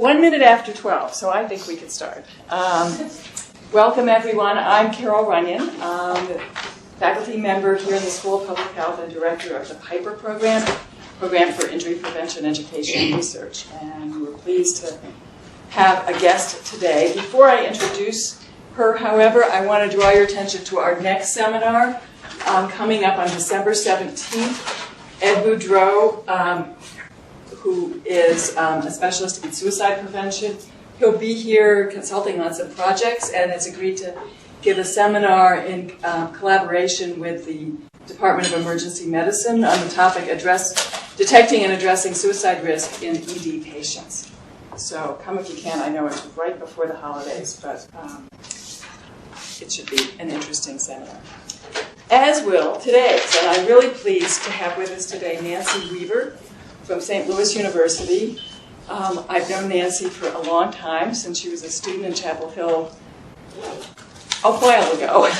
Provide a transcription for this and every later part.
1 minute after 12, so I think we could start. Welcome, everyone. I'm Carol Runyon. I'm a faculty member here in the School of Public Health and director of the PIPER program for Injury Prevention, Education, and Research. And we're pleased to have a guest today. Before I introduce her, however, I want to draw your attention to our next seminar coming up on December 17th. Ed Boudreau, who is a specialist in suicide prevention. He'll be here consulting on some projects and has agreed to give a seminar in collaboration with the Department of Emergency Medicine on the topic detecting and addressing suicide risk in ED patients. So come if you can. I know it's right before the holidays, but it should be an interesting seminar. As will today's, and I'm really pleased to have with us today Nancy Weaver from St. Louis University. I've known Nancy for a long time, since she was a student in Chapel Hill a while ago,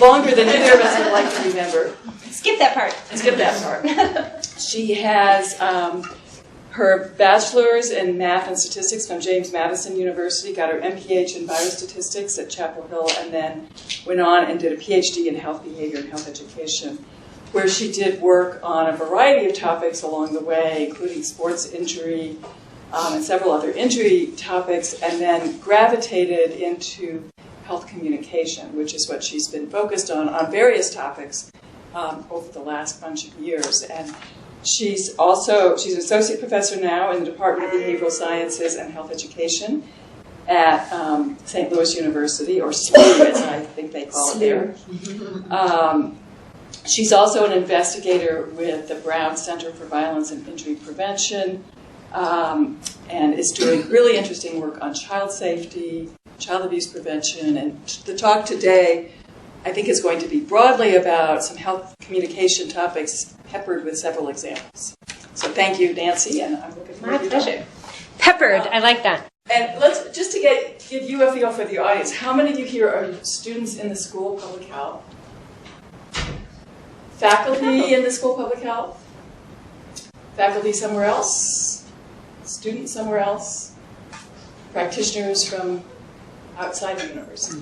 longer than either of us would like to remember. Skip that part. Skip that part. She has her bachelor's in math and statistics from James Madison University, got her MPH in biostatistics at Chapel Hill, and then went on and did a PhD in health behavior and health education, where she did work on a variety of topics along the way, including sports injury and several other injury topics, and then gravitated into health communication, which is what she's been focused on various topics over the last bunch of years. And she's an associate professor now in the Department of Behavioral Sciences and Health Education at St. Louis University, or SLU as I think they call it there. She's also an investigator with the Brown Center for Violence and Injury Prevention, and is doing really interesting work on child safety, child abuse prevention. And the talk today, I think, is going to be broadly about some health communication topics peppered with several examples. So thank you, Nancy, and I'm looking forward to it. My pleasure. Peppered, I like that. And let's just to give you a feel for the audience. How many of you here are students in the School of Public Health? Faculty in the School of Public Health? Faculty somewhere else? Students somewhere else? Practitioners from outside the university?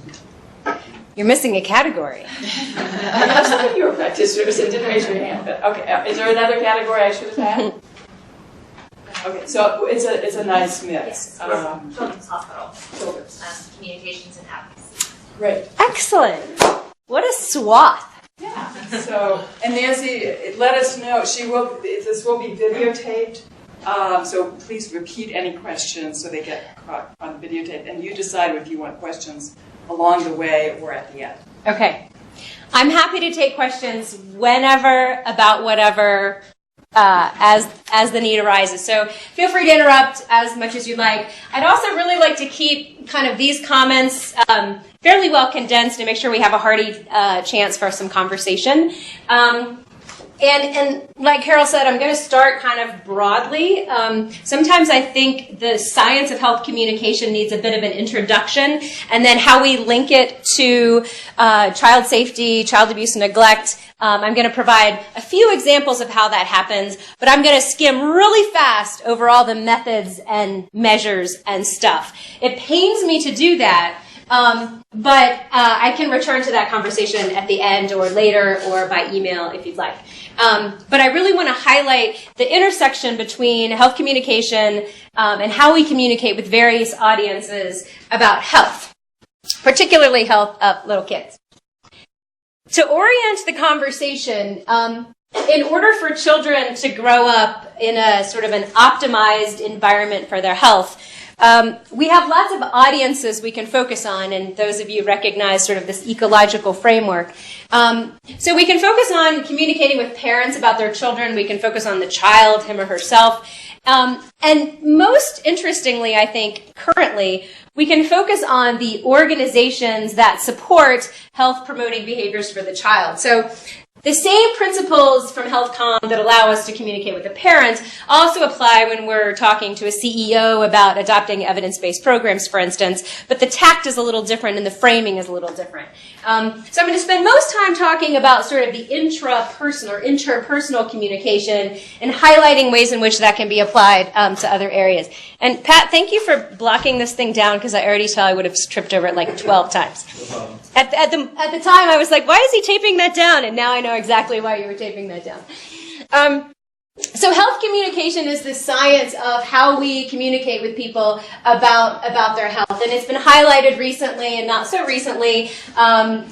You're missing a category. I have some of you are practitioners and didn't raise your hand. But okay, is there another category I should have had? Okay, so it's a nice mix. Yes, Children's Hospital. Communications and advocacy. Great. Excellent. What a swath. Yeah. So, and Nancy, let us know. This will be videotaped. So please repeat any questions so they get caught on the videotape. And you decide if you want questions along the way or at the end. Okay. I'm happy to take questions whenever, about whatever, as the need arises. So feel free to interrupt as much as you'd like. I'd also really like to keep kind of these comments fairly well condensed and make sure we have a hearty chance for some conversation. And like Carol said, I'm going to start kind of broadly. Sometimes I think the science of health communication needs a bit of an introduction, and then how we link it to child safety, child abuse and neglect. I'm going to provide a few examples of how that happens, but I'm going to skim really fast over all the methods and measures and stuff. It pains me to do that. But I can return to that conversation at the end or later or by email if you'd like. But I really want to highlight the intersection between health communication and how we communicate with various audiences about health, particularly health of little kids. To orient the conversation, in order for children to grow up in a sort of an optimized environment for their health, we have lots of audiences we can focus on, and those of you recognize sort of this ecological framework. So we can focus on communicating with parents about their children. We can focus on the child, him or herself. And most interestingly, I think, currently, we can focus on the organizations that support health-promoting behaviors for the child. So the same principles from HealthComm that allow us to communicate with the parents also apply when we're talking to a CEO about adopting evidence-based programs, for instance, but the tact is a little different and the framing is a little different. So I'm going to spend most time talking about sort of the intrapersonal or interpersonal communication and highlighting ways in which that can be applied to other areas. And Pat, thank you for blocking this thing down, because I already tell I would have tripped over it like 12 times. At the time, I was like, why is he taping that down? And now I know exactly why you were taping that down. So health communication is the science of how we communicate with people about their health. And it's been highlighted recently and not so recently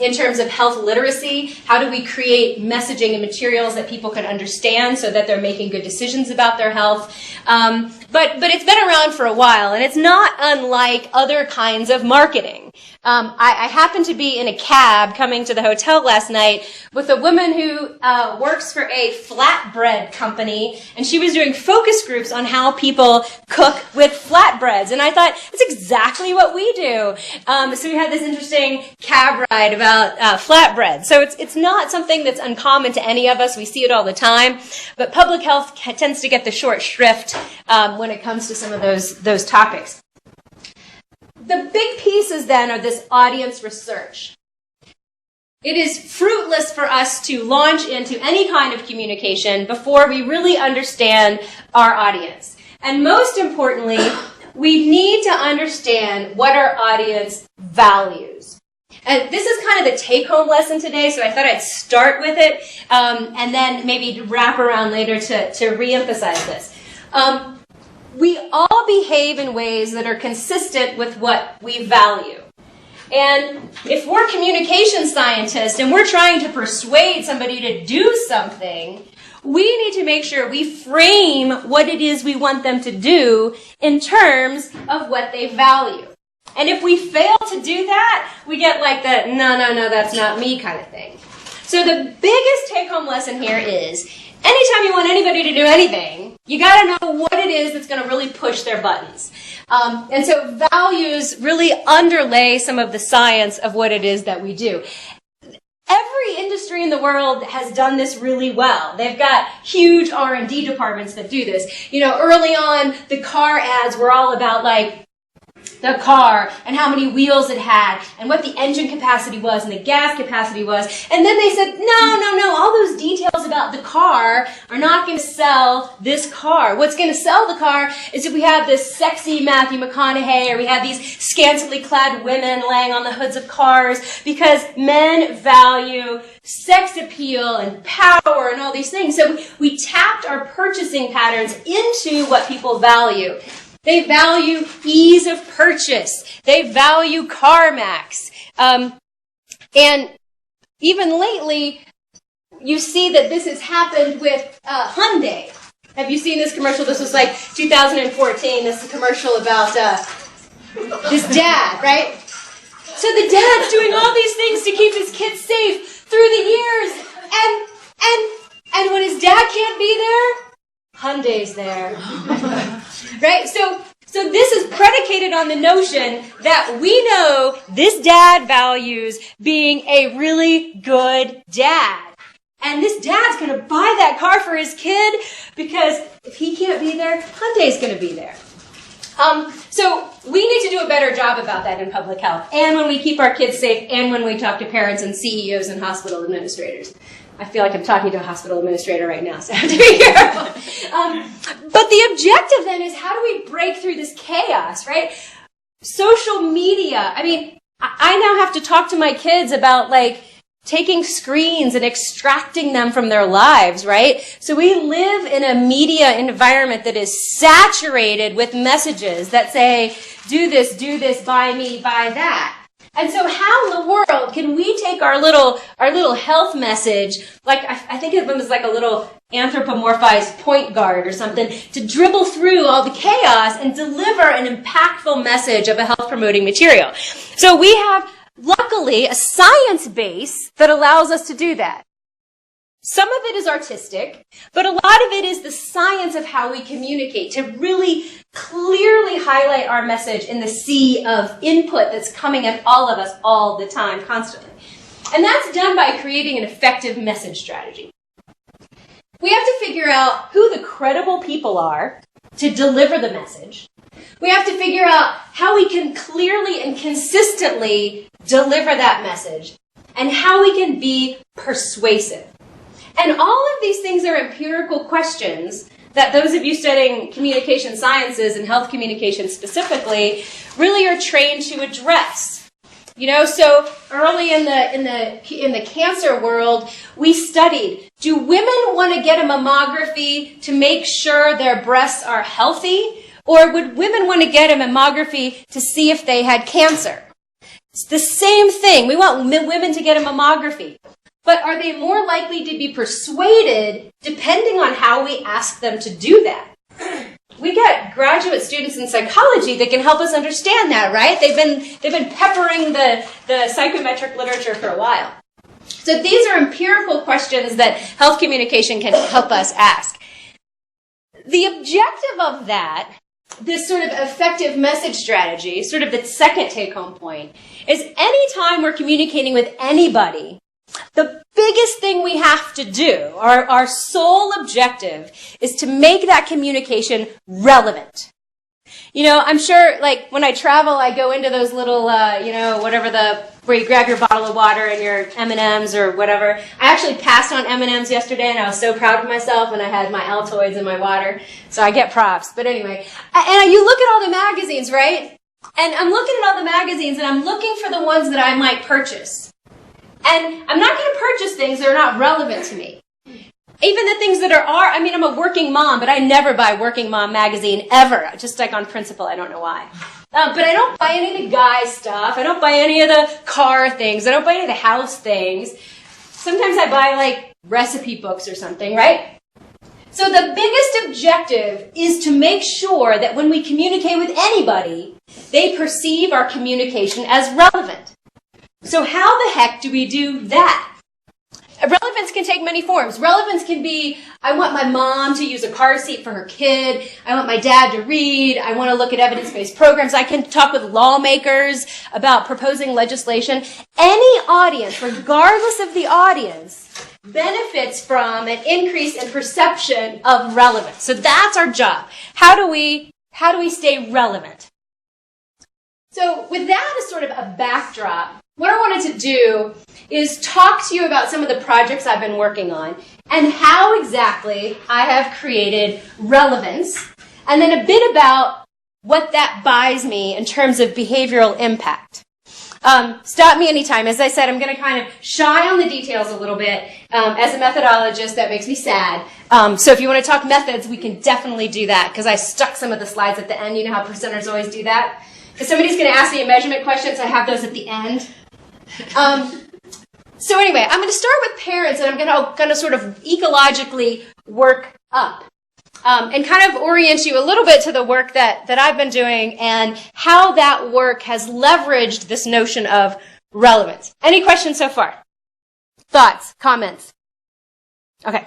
in terms of health literacy. How do we create messaging and materials that people can understand so that they're making good decisions about their health? But it's been around for a while, and it's not unlike other kinds of marketing. I happened to be in a cab coming to the hotel last night with a woman who works for a flatbread company, and she was doing focus groups on how people cook with flatbreads. And I thought, that's exactly what we do. So we had this interesting cab ride about flatbread. So it's not something that's uncommon to any of us. We see it all the time. But public health tends to get the short shrift when it comes to some of those topics. The big pieces then are this audience research. It is fruitless for us to launch into any kind of communication before we really understand our audience. And most importantly, we need to understand what our audience values. And this is kind of the take-home lesson today, so I thought I'd start with it and then maybe wrap around later to re-emphasize this. We all behave in ways that are consistent with what we value. And if we're communication scientists and we're trying to persuade somebody to do something, we need to make sure we frame what it is we want them to do in terms of what they value. And if we fail to do that, we get like the no, that's not me kind of thing. So the biggest take-home lesson here is, anytime you want anybody to do anything, you got to know what it is that's going to really push their buttons. And so values really underlay some of the science of what it is that we do. Every industry in the world has done this really well. They've got huge R&D departments that do this. You know, early on, the car ads were all about like the car and how many wheels it had and what the engine capacity was and the gas capacity was. And then they said, no, all those details about the car are not going to sell this car. What's going to sell the car is if we have this sexy Matthew McConaughey or we have these scantily clad women laying on the hoods of cars, because men value sex appeal and power and all these things. So we tapped our purchasing patterns into what people value. They value ease of purchase. They value CarMax. And even lately, you see that this has happened with Hyundai. Have you seen this commercial? This was like 2014. This is a commercial about this dad, right? So the dad's doing all these things to keep his kids safe through the years. And when his dad can't be there, Hyundai's there. Right? So this is predicated on the notion that we know this dad values being a really good dad. And this dad's going to buy that car for his kid because if he can't be there, Hyundai's going to be there. So we need to do a better job about that in public health, and when we keep our kids safe, and when we talk to parents and CEOs and hospital administrators. I feel like I'm talking to a hospital administrator right now, so I have to be careful. But the objective then is, how do we break through this chaos, right? Social media. I mean, I now have to talk to my kids about like taking screens and extracting them from their lives, right? So we live in a media environment that is saturated with messages that say, do this, buy me, buy that. And so how in the world can we take our little health message, like I think it was like a little anthropomorphized point guard or something, to dribble through all the chaos and deliver an impactful message of a health promoting material. So we have, luckily, a science base that allows us to do that. Some of it is artistic, but a lot of it is the science of how we communicate, to really clearly highlight our message in the sea of input that's coming at all of us all the time, constantly. And that's done by creating an effective message strategy. We have to figure out who the credible people are to deliver the message. We have to figure out how we can clearly and consistently deliver that message and how we can be persuasive. And all of these things are empirical questions that those of you studying communication sciences and health communication specifically really are trained to address. You know, so early in the cancer world, we studied, do women want to get a mammography to make sure their breasts are healthy? Or would women want to get a mammography to see if they had cancer? It's the same thing. We want women to get a mammography. But are they more likely to be persuaded depending on how we ask them to do that? We get graduate students in psychology that can help us understand that, right? They've been peppering the psychometric literature for a while. So these are empirical questions that health communication can help us ask. The objective of that, this sort of effective message strategy, sort of the second take-home point, is anytime we're communicating with anybody, the biggest thing we have to do, our sole objective, is to make that communication relevant. You know, I'm sure, like, when I travel, I go into those little, where you grab your bottle of water and your M&Ms or whatever. I actually passed on M&Ms yesterday, and I was so proud of myself, and I had my Altoids in my water, so I get props. But anyway, and you look at all the magazines, right? And I'm looking at all the magazines, and I'm looking for the ones that I might purchase. And I'm not going to purchase things that are not relevant to me. Even the things that I'm a working mom, but I never buy Working Mom magazine, ever. Just like on principle, I don't know why. But I don't buy any of the guy stuff. I don't buy any of the car things. I don't buy any of the house things. Sometimes I buy, like, recipe books or something, right? So the biggest objective is to make sure that when we communicate with anybody, they perceive our communication as relevant. So how the heck do we do that? Relevance can take many forms. Relevance can be, I want my mom to use a car seat for her kid. I want my dad to read. I want to look at evidence-based programs. I can talk with lawmakers about proposing legislation. Any audience, regardless of the audience, benefits from an increase in perception of relevance. So that's our job. How do we stay relevant? So with that as sort of a backdrop, what I wanted to do is talk to you about some of the projects I've been working on and how exactly I have created relevance, and then a bit about what that buys me in terms of behavioral impact. Stop me anytime. As I said, I'm going to kind of shy on the details a little bit. As a methodologist, that makes me sad. So if you want to talk methods, we can definitely do that, because I stuck some of the slides at the end. You know how presenters always do that? Because somebody's going to ask me a measurement question, so I have those at the end. So anyway, I'm going to start with parents, and I'm going to sort of ecologically work up and kind of orient you a little bit to the work that I've been doing and how that work has leveraged this notion of relevance. Any questions so far? Thoughts? Comments? Okay.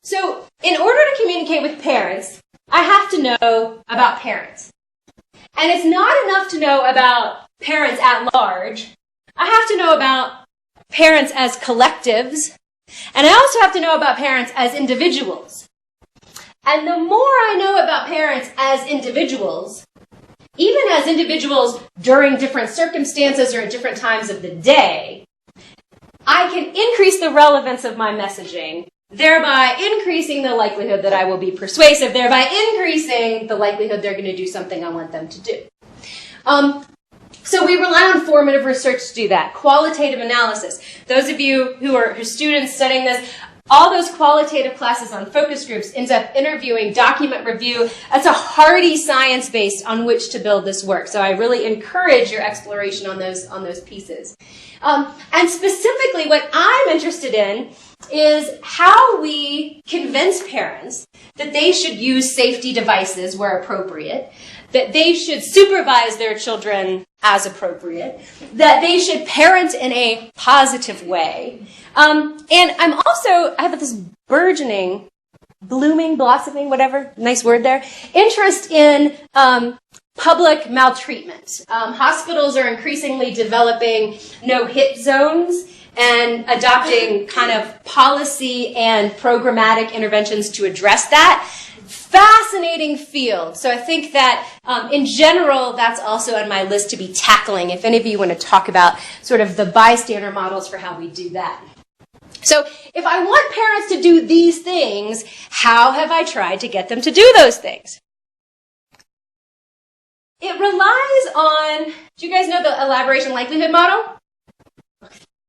So in order to communicate with parents, I have to know about parents. And it's not enough to know about parents at large. I have to know about parents as collectives, and I also have to know about parents as individuals. And the more I know about parents as individuals, even as individuals during different circumstances or at different times of the day, I can increase the relevance of my messaging, thereby increasing the likelihood that I will be persuasive, thereby increasing the likelihood they're going to do something I want them to do. So we rely on formative research to do that. Qualitative analysis. Those of you who are students studying this, all those qualitative classes on focus groups, in-depth interviewing, document review, that's a hardy science base on which to build this work. So I really encourage your exploration on those pieces. And specifically what I'm interested in is how we convince parents that they should use safety devices where appropriate, that they should supervise their children as appropriate, that they should parent in a positive way. And I have this burgeoning, blossoming, whatever, nice word there, interest in public maltreatment. Hospitals are increasingly developing no-hit zones and adopting kind of policy and programmatic interventions to address that. Fascinating field. So I think that in general, that's also on my list to be tackling, if any of you want to talk about sort of the bystander models for how we do that. So if I want parents to do these things, how have I tried to get them to do those things? It relies on, do you guys know the elaboration likelihood model?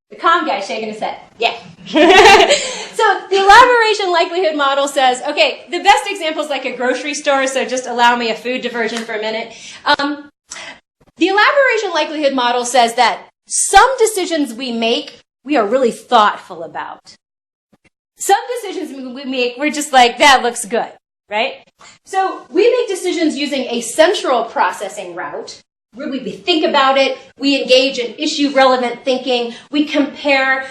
The calm guy's shaking his head. Yeah. So the elaboration likelihood model says, okay, the best example is like a grocery store, so just allow me a food diversion for a minute. The elaboration likelihood model says that some decisions we make, we are really thoughtful about. Some decisions we make, we're just like, that looks good, right? So we make decisions using a central processing route, where we think about it, we engage in issue-relevant thinking, we compare,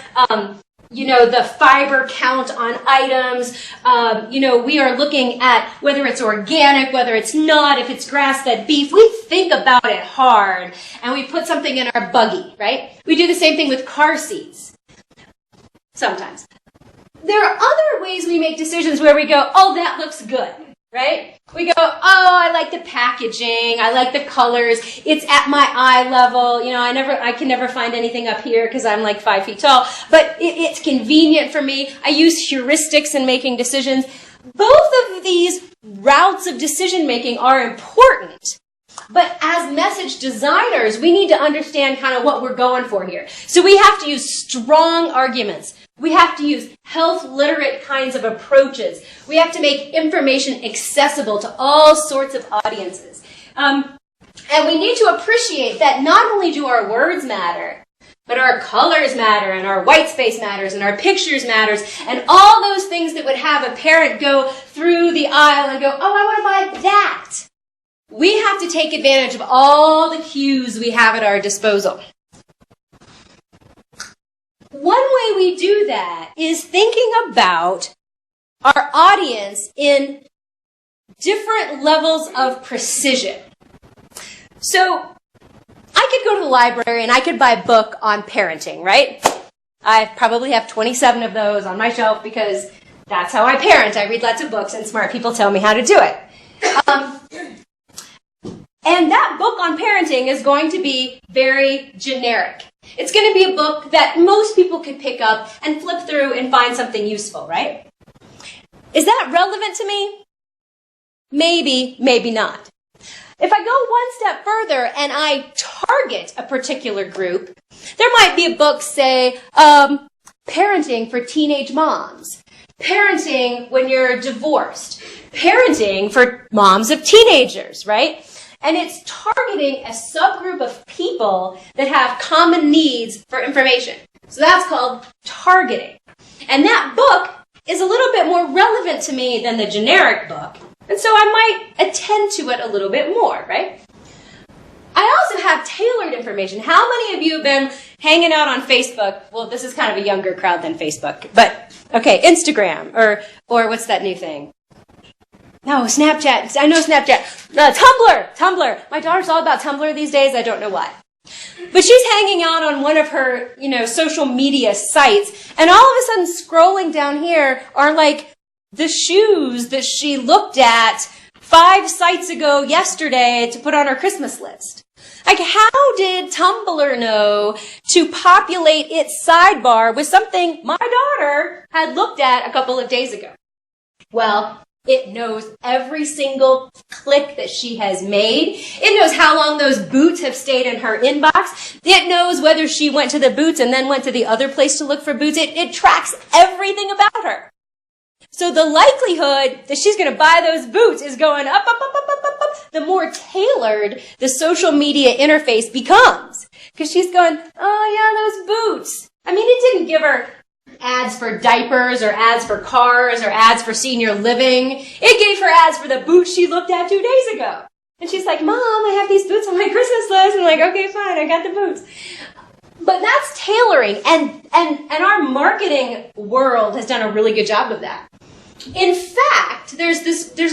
the fiber count on items, we are looking at whether it's organic, whether it's not, if it's grass-fed beef. We think about it hard, and we put something in our buggy, right? We do the same thing with car seats, sometimes. There are other ways we make decisions where we go, oh, that looks good. Right? We go, oh, I like the packaging. I like the colors. It's at my eye level. I can never find anything up here because I'm like 5 feet tall. But it's convenient for me. I use heuristics in making decisions. Both of these routes of decision making are important. But as message designers, we need to understand kind of what we're going for here. So we have to use strong arguments. We have to use health literate kinds of approaches. We have to make information accessible to all sorts of audiences. And we need to appreciate that not only do our words matter, but our colors matter, and our white space matters, and our pictures matters, and all those things that would have a parent go through the aisle and go, oh, I want to buy that. We have to take advantage of all the cues we have at our disposal. One way we do that is thinking about our audience in different levels of precision. So I could go to the library and I could buy a book on parenting, right? I probably have 27 of those on my shelf because that's how I parent. I read lots of books and smart people tell me how to do it. And that book on parenting is going to be very generic. It's going to be a book that most people could pick up and flip through and find something useful, right? Is that relevant to me? Maybe, maybe not. If I go one step further and I target a particular group, there might be a book, say, Parenting for Teenage Moms, Parenting When You're Divorced, Parenting for Moms of Teenagers, right? And it's targeting a subgroup of people that have common needs for information. So that's called targeting. And that book is a little bit more relevant to me than the generic book. And so I might attend to it a little bit more, right? I also have tailored information. How many of you have been hanging out on Facebook? Well, this is kind of a younger crowd than Facebook. But, okay, Instagram or what's that new thing? No, Snapchat. I know Snapchat. Tumblr. My daughter's all about Tumblr these days. I don't know why. But she's hanging out on one of her, social media sites. And all of a sudden, scrolling down here are like the shoes that she looked at 5 sites ago yesterday to put on her Christmas list. Like, how did Tumblr know to populate its sidebar with something my daughter had looked at a couple of days ago? Well, it knows every single click that she has made. It knows how long those boots have stayed in her inbox. It knows whether she went to the boots and then went to the other place to look for boots. It tracks everything about her. So the likelihood that she's going to buy those boots is going up. The more tailored the social media interface becomes. Because she's going, oh yeah, those boots. I mean, it didn't give her ads for diapers or ads for cars or ads for senior living. It gave her ads for the boots she looked at 2 days ago. And she's like, Mom, I have these boots on my Christmas list. I'm like, okay, fine, I got the boots. But that's tailoring, and our marketing world has done a really good job of that. In fact, there's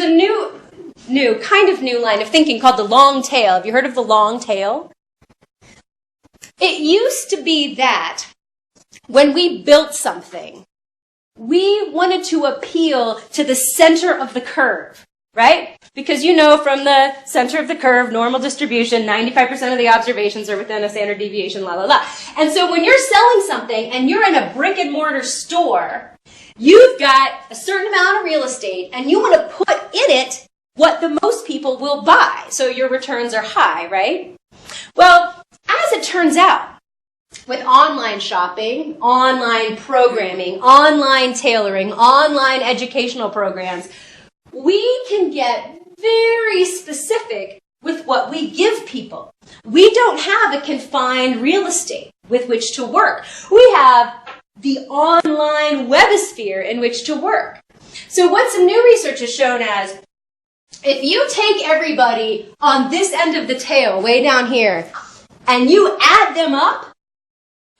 a new kind of new line of thinking called the long tail. Have you heard of the long tail? It used to be that when we built something, we wanted to appeal to the center of the curve, right? Because you know from the center of the curve, normal distribution, 95% of the observations are within a standard deviation, la, la, la. And so when you're selling something and you're in a brick and mortar store, you've got a certain amount of real estate and you want to put in it what the most people will buy. So your returns are high, right? Well, as it turns out, with online shopping, online programming, online tailoring, online educational programs, we can get very specific with what we give people. We don't have a confined real estate with which to work. We have the online webosphere in which to work. So what some new research has shown as, if you take everybody on this end of the tail, way down here, and you add them up,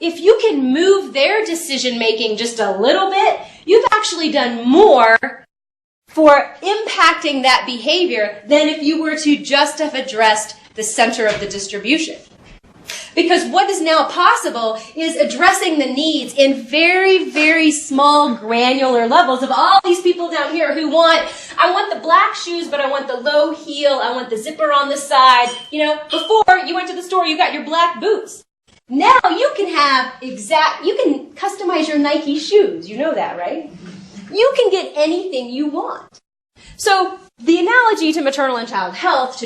if you can move their decision-making just a little bit, you've actually done more for impacting that behavior than if you were to just have addressed the center of the distribution. Because what is now possible is addressing the needs in very, very small granular levels of all these people down here who I want the black shoes, but I want the low heel, I want the zipper on the side. You know, before you went to the store, you got your black boots. Now you can you can customize your Nike shoes. You know that, right? You can get anything you want. So the analogy to maternal and child health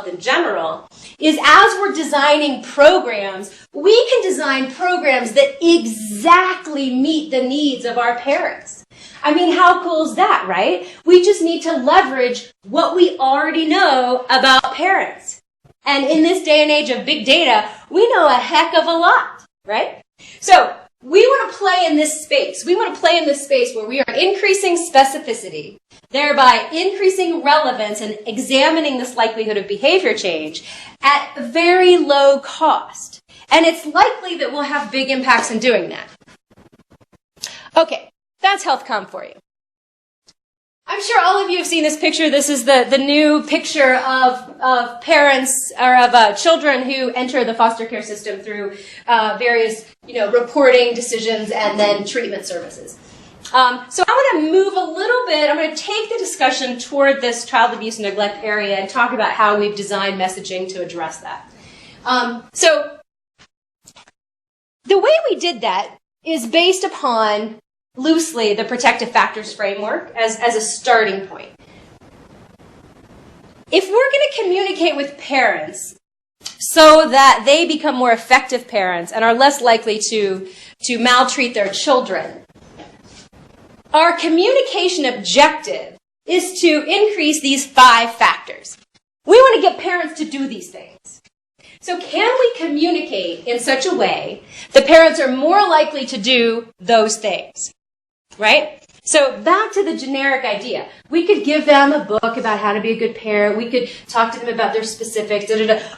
in general, is as we're designing programs, we can design programs that exactly meet the needs of our parents. I mean, how cool is that, right? We just need to leverage what we already know about parents. And in this day and age of big data, we know a heck of a lot, right? So we want to play in this space. We want to play in this space where we are increasing specificity, thereby increasing relevance and examining this likelihood of behavior change at very low cost. And it's likely that we'll have big impacts in doing that. Okay, that's HealthCom for you. I'm sure all of you have seen this picture. This is the new picture of parents or of children who enter the foster care system through various, reporting decisions and then treatment services. So I want to move a little bit. I'm going to take the discussion toward this child abuse and neglect area and talk about how we've designed messaging to address that. So the way we did that is based upon loosely the protective factors framework as a starting point. If we're going to communicate with parents so that they become more effective parents and are less likely to maltreat their children, our communication objective is to increase these 5 factors. We want to get parents to do these things. So can we communicate in such a way that parents are more likely to do those things? Right? So back to the generic idea. We could give them a book about how to be a good parent. We could talk to them about their specifics,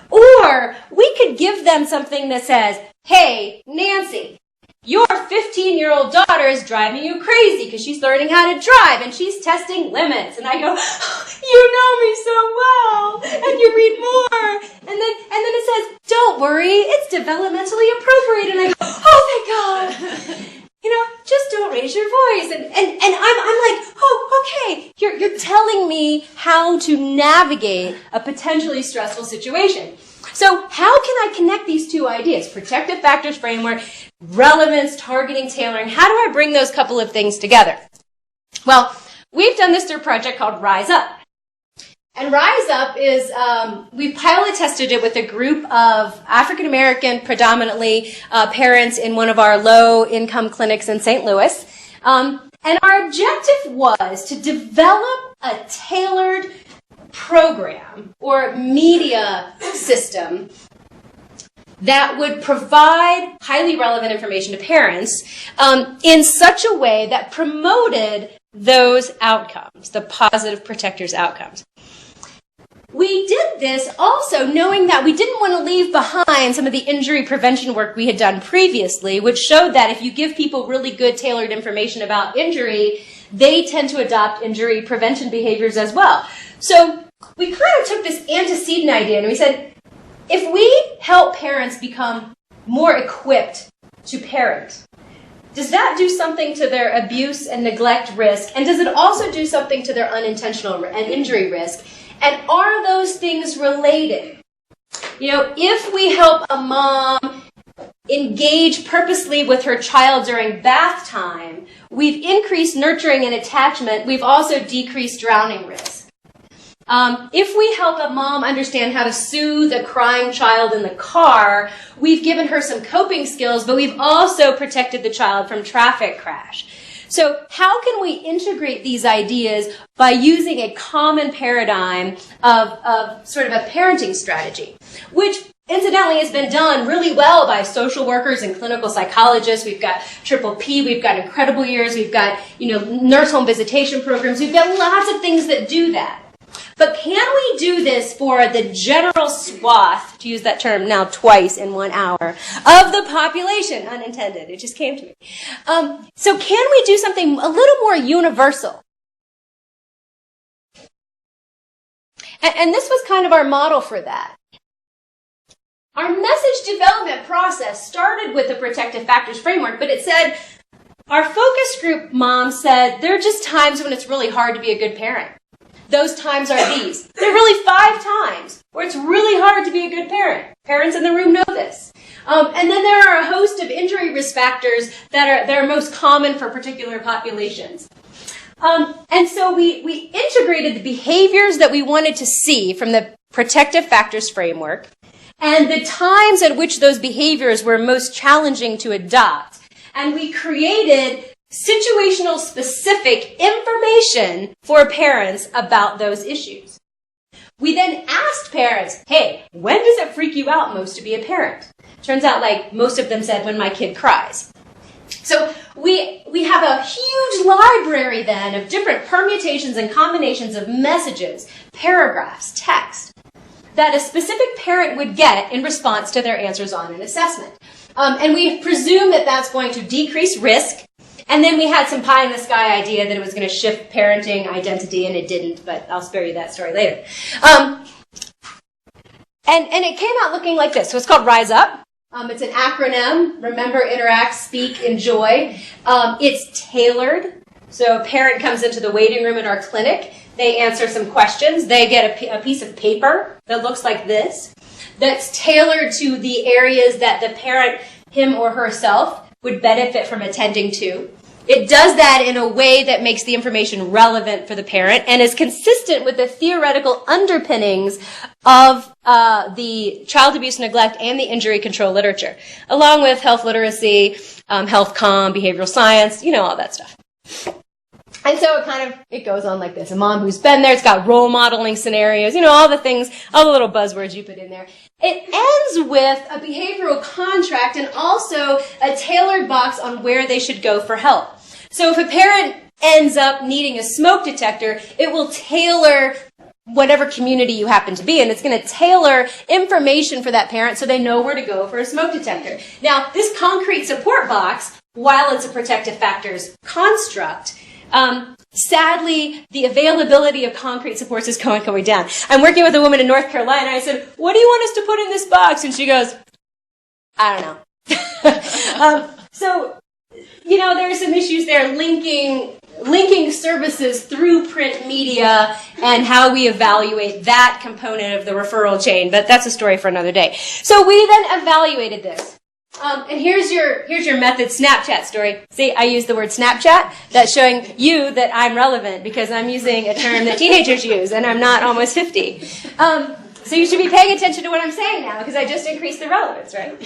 Or we could give them something that says, hey, Nancy, your 15-year-old daughter is driving you crazy because she's learning how to drive and she's testing limits. And I go, you know me so well. And you read more. And then it says, don't worry, it's developmentally appropriate. And I go, oh, thank God. Just don't raise your voice. And I'm like, oh, okay. You're telling me how to navigate a potentially stressful situation. So how can I connect these 2 ideas? Protective factors framework, relevance, targeting, tailoring. How do I bring those couple of things together? Well, we've done this through a project called Rise Up. And Rise Up is, we pilot tested it with a group of African-American, predominantly, parents in one of our low-income clinics in St. Louis. And our objective was to develop a tailored program or media system that would provide highly relevant information to parents in such a way that promoted those outcomes, the positive protectors outcomes. We did this also knowing that we didn't want to leave behind some of the injury prevention work we had done previously, which showed that if you give people really good tailored information about injury, they tend to adopt injury prevention behaviors as well. So we kind of took this antecedent idea and we said, if we help parents become more equipped to parent, does that do something to their abuse and neglect risk? And does it also do something to their unintentional and injury risk? And are those things related? You know, if we help a mom engage purposely with her child during bath time, we've increased nurturing and attachment. We've also decreased drowning risk. If we help a mom understand how to soothe a crying child in the car, we've given her some coping skills, but we've also protected the child from traffic crash. So how can we integrate these ideas by using a common paradigm of sort of a parenting strategy, which incidentally has been done really well by social workers and clinical psychologists. We've got Triple P, we've got Incredible Years, we've got, nurse home visitation programs. We've got lots of things that do that. But can we do this for the general swath, to use that term now twice in 1 hour, of the population? Unintended. It just came to me. So can we do something a little more universal? And this was kind of our model for that. Our message development process started with the protective factors framework, but it said, our focus group mom said, there are just times when it's really hard to be a good parent. Those times are these. There are really 5 times where it's really hard to be a good parent. Parents in the room know this. And then there are a host of injury risk factors that are most common for particular populations. And so we integrated the behaviors that we wanted to see from the protective factors framework and the times at which those behaviors were most challenging to adopt. And we created situational specific information for parents about those issues. We then asked parents, hey, when does it freak you out most to be a parent? Turns out most of them said when my kid cries. So we have a huge library then of different permutations and combinations of messages, paragraphs, text, that a specific parent would get in response to their answers on an assessment. And we presume that that's going to decrease risk. And then we had some pie-in-the-sky idea that it was going to shift parenting identity, and it didn't, but I'll spare you that story later. And it came out looking like this. So it's called Rise Up. It's an acronym: Remember, Interact, Speak, Enjoy. It's tailored. So a parent comes into the waiting room at our clinic. They answer some questions. They get a piece of paper that looks like this, that's tailored to the areas that the parent, him or herself, would benefit from attending to. It does that in a way that makes the information relevant for the parent and is consistent with the theoretical underpinnings of the child abuse, neglect, and the injury control literature, along with health literacy, health comm, behavioral science, all that stuff. And so it goes on like this. A mom who's been there, it's got role modeling scenarios, all the things, all the little buzzwords you put in there. It ends with a behavioral contract and also a tailored box on where they should go for help. So if a parent ends up needing a smoke detector, it will tailor whatever community you happen to be in. It's going to tailor information for that parent so they know where to go for a smoke detector. Now, this concrete support box, while it's a protective factors construct, sadly, the availability of concrete supports is going down. I'm working with a woman in North Carolina. I said, what do you want us to put in this box? And she goes, I don't know. So, there are some issues there linking services through print media and how we evaluate that component of the referral chain. But that's a story for another day. So we then evaluated this. And here's your method Snapchat story. See, I use the word Snapchat. That's showing you that I'm relevant because I'm using a term that teenagers use and I'm not almost 50. So you should be paying attention to what I'm saying now because I just increased the relevance, right?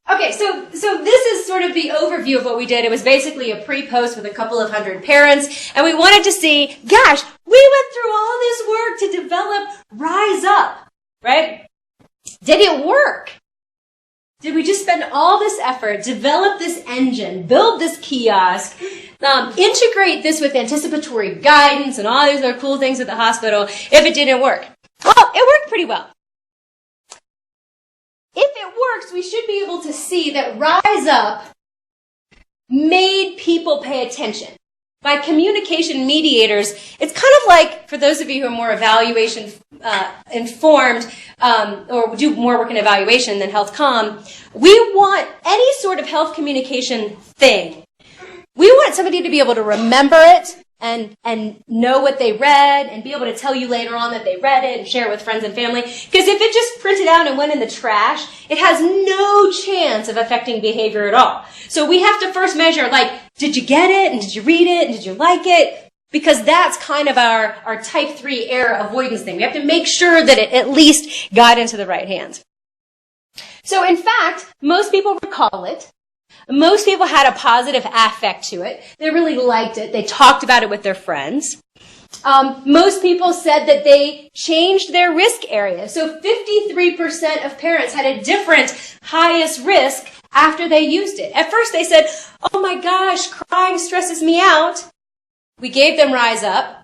Okay, so this is sort of the overview of what we did. It was basically a pre-post with a couple of hundred parents, and we wanted to see, gosh, we went through all this work to develop Rise Up, right? Did it work? Did we just spend all this effort, develop this engine, build this kiosk, integrate this with anticipatory guidance and all these other cool things at the hospital if it didn't work? Well, it worked pretty well. If it works, we should be able to see that Rise Up made people pay attention. by communication mediators, it's kind of like, for those of you who are more evaluation informed or do more work in evaluation than health comm, we want any sort of health communication thing. We want somebody to be able to remember it and know what they read and be able to tell you later on that they read it and share it with friends and family. Because if it just printed out and went in the trash, it has no chance of affecting behavior at all. So we have to first measure, like, did you get it? And did you read it? And did you like it? Because that's kind of our type 3 error avoidance thing. We have to make sure that it at least got into the right hands. So in fact, most people recall it. Most people had a positive affect to it. They really liked it. They talked about it with their friends. Most people said that they changed their risk area. So 53% of parents had a different highest risk after they used it. At first they said, oh my gosh, crying stresses me out. We gave them Rise Up.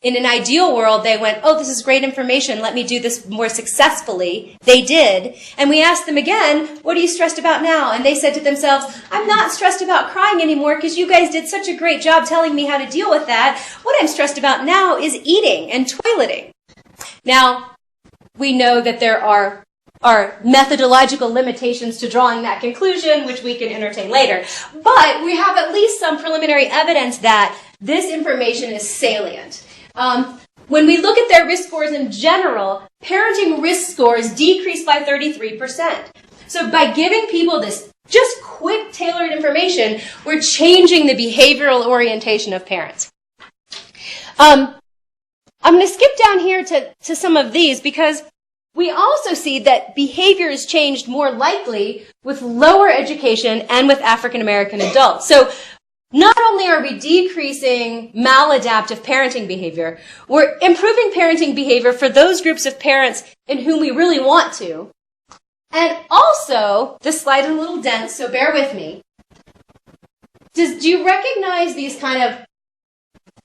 In an ideal world, they went, oh, this is great information. Let me do this more successfully. They did. And we asked them again, what are you stressed about now? And they said to themselves, I'm not stressed about crying anymore because you guys did such a great job telling me how to deal with that. What I'm stressed about now is eating and toileting. Now, we know that there are methodological limitations to drawing that conclusion, which we can entertain later. But we have at least some preliminary evidence that this information is salient. When we look at their risk scores in general, parenting risk scores decreased by 33%. So by giving people this just quick, tailored information, we're changing the behavioral orientation of parents. I'm going to skip down here to some of these because we also see that behavior is changed more likely with lower education and with African American adults. So not only are we decreasing maladaptive parenting behavior, we're improving parenting behavior for those groups of parents in whom we really want to. And also, this slide is a little dense, so bear with me. Do you recognize these kind of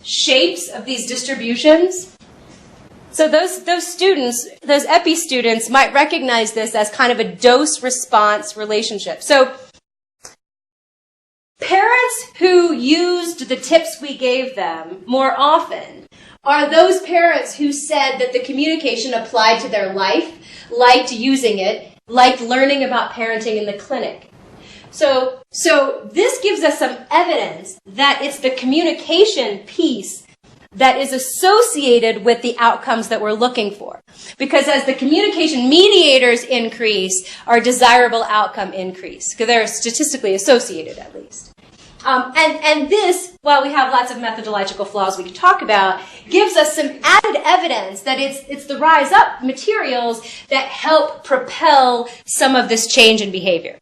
shapes of these distributions? So those students, those EPI students might recognize this as kind of a dose-response relationship. So parents who used the tips we gave them more often are those parents who said that the communication applied to their life, liked using it, liked learning about parenting in the clinic. So this gives us some evidence that it's the communication piece that is associated with the outcomes that we're looking for. Because as the communication mediators increase, our desirable outcome increase, because they're statistically associated at least. And this, while we have lots of methodological flaws we can talk about, gives us some added evidence that it's the Rise Up materials that help propel some of this change in behavior.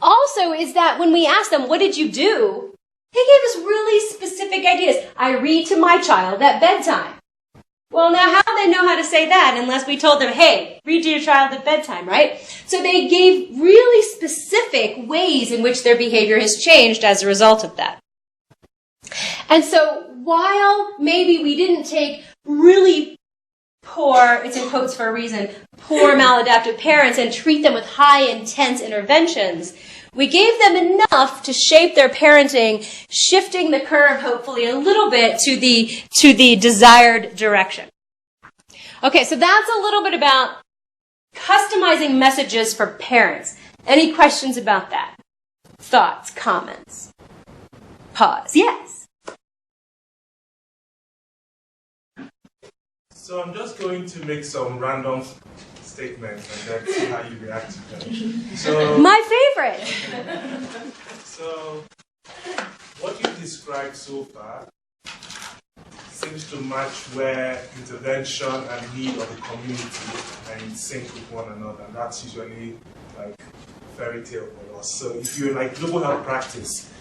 Also is that when we ask them, what did you do? They gave us really specific ideas. I read to my child at bedtime. Well, now how do they know how to say that unless we told them, hey, read to your child at bedtime, right? So they gave really specific ways in which their behavior has changed as a result of that. And so while maybe we didn't take really poor, it's in quotes for a reason, poor maladaptive parents and treat them with high intense interventions, we gave them enough to shape their parenting, shifting the curve hopefully a little bit to the desired direction. Okay, so that's a little bit about customizing messages for parents. Any questions about that? Thoughts, comments? Pause. Yes. So I'm just going to make some random statements and then see how you react to them. So, my favorite. So, what you described so far seems to match where intervention and need of the community are in sync with one another. And that's usually like fairy tale for us. So if you're like global health practice,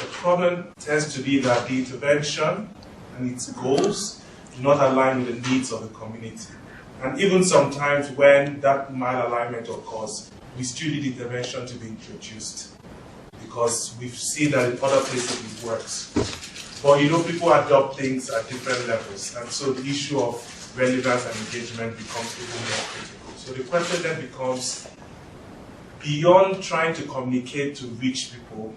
the problem tends to be that the intervention and its goals do not align with the needs of the community. And even sometimes when that malalignment occurs, we still need intervention to be introduced because we've seen that in other places it works. But you know, people adopt things at different levels, and so the issue of relevance and engagement becomes even more critical. So the question then becomes, beyond trying to communicate to reach people,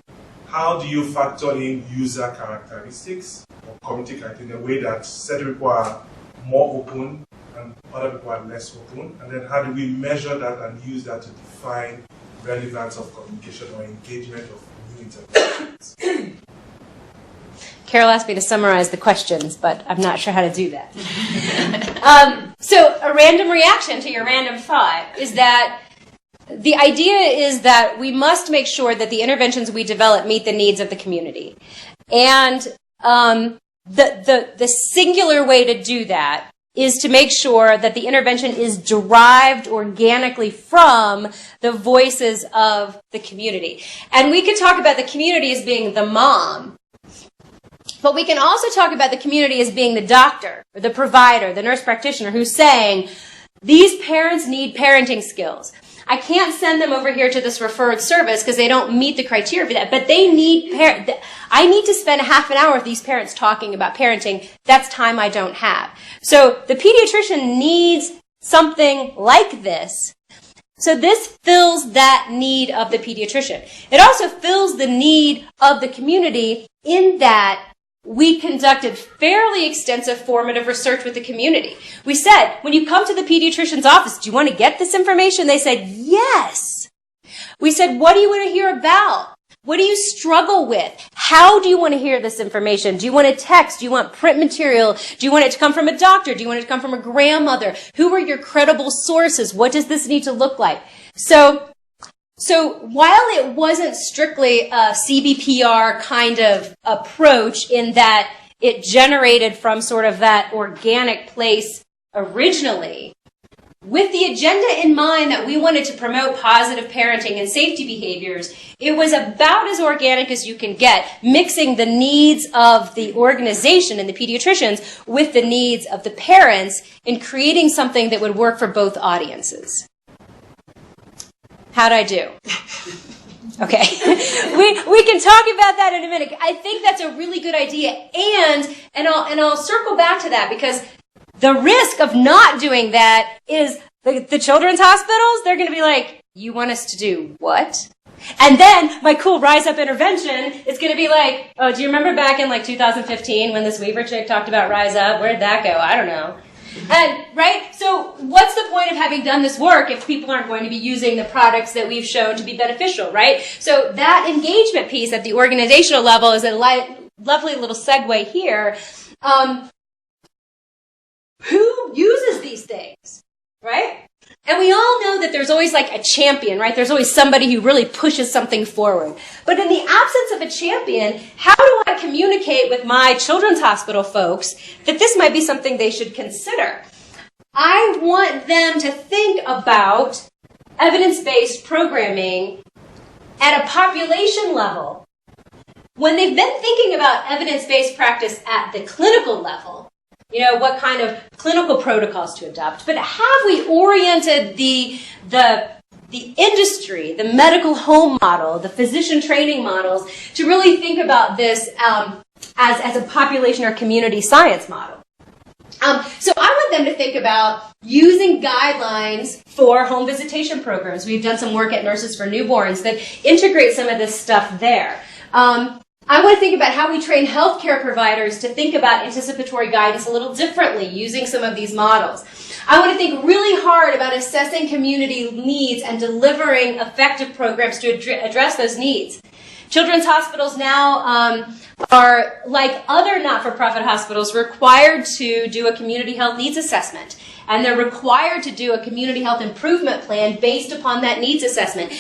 how do you factor in user characteristics or community characteristics in a way that certain people are more open and other people are less open? And then how do we measure that and use that to define relevance of communication or engagement of new interventions? Carol asked me to summarize the questions, but I'm not sure how to do that. So a random reaction to your random thought is that the idea is that we must make sure that the interventions we develop meet the needs of the community. And the singular way to do that is to make sure that the intervention is derived organically from the voices of the community. And we could talk about the community as being the mom, but we can also talk about the community as being the doctor, or the provider, the nurse practitioner who's saying, these parents need parenting skills. I can't send them over here to this referred service because they don't meet the criteria for that, but they need I need to spend half an hour with these parents talking about parenting. That's time I don't have. So the pediatrician needs something like this. So this fills that need of the pediatrician. It also fills the need of the community in that we conducted fairly extensive formative research with the community. We said, when you come to the pediatrician's office, do you want to get this information? They said, yes. We said, what do you want to hear about? What do you struggle with? How do you want to hear this information? Do you want to text? Do you want print material? Do you want it to come from a doctor? Do you want it to come from a grandmother? Who are your credible sources? What does this need to look like? So while it wasn't strictly a CBPR kind of approach in that it generated from sort of that organic place originally, with the agenda in mind that we wanted to promote positive parenting and safety behaviors, it was about as organic as you can get, mixing the needs of the organization and the pediatricians with the needs of the parents in creating something that would work for both audiences. How'd I do? Okay. we can talk about that in a minute. I think that's a really good idea. And I'll circle back to that because the risk of not doing that is the children's hospitals, they're going to be like, you want us to do what? And then my cool Rise Up intervention is going to be like, oh, do you remember back in like 2015 when this Weaver chick talked about Rise Up? Where'd that go? I don't know. And, right? So what's the point of having done this work if people aren't going to be using the products that we've shown to be beneficial, right? So that engagement piece at the organizational level is a lovely little segue here. Who uses these things, right? And we all know that there's always like a champion, right? There's always somebody who really pushes something forward. But in the absence of a champion, how do I communicate with my children's hospital folks that this might be something they should consider? I want them to think about evidence-based programming at a population level. When they've been thinking about evidence-based practice at the clinical level, you know, what kind of clinical protocols to adopt. But have we oriented the industry, the medical home model, the physician training models, to really think about this as a population or community science model? So I want them to think about using guidelines for home visitation programs. We've done some work at Nurses for Newborns that integrate some of this stuff there. I want to think about how we train healthcare providers to think about anticipatory guidance a little differently using some of these models. I want to think really hard about assessing community needs and delivering effective programs to address those needs. Children's hospitals now are, like other not-for-profit hospitals, required to do a community health needs assessment. And they're required to do a community health improvement plan based upon that needs assessment.